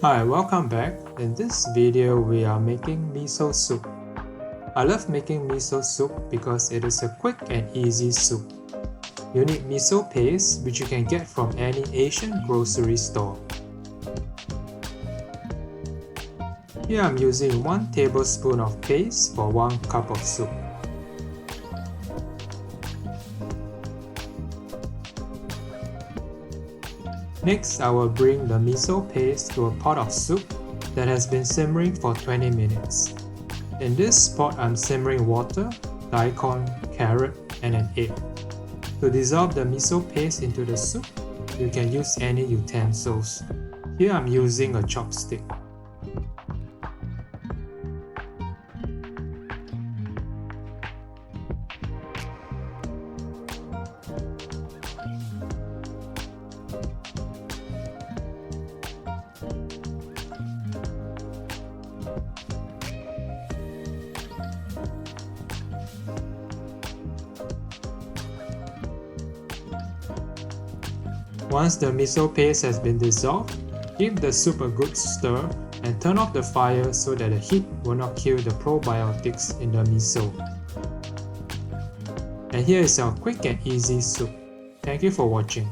Hi, welcome back. In this video, we are making miso soup. I love making miso soup because it is a quick and easy soup. You need miso paste, which you can get from any Asian grocery store. Here I'm using 1 tablespoon of paste for 1 cup of soup. Next, I will bring the miso paste to a pot of soup that has been simmering for 20 minutes. In this pot, I'm simmering water, daikon, carrot, and an egg. To dissolve the miso paste into the soup, you can use any utensils. Here I'm using a chopstick. Once the miso paste has been dissolved, give the soup a good stir and turn off the fire so that the heat will not kill the probiotics in the miso. And here is our quick and easy soup. Thank you for watching.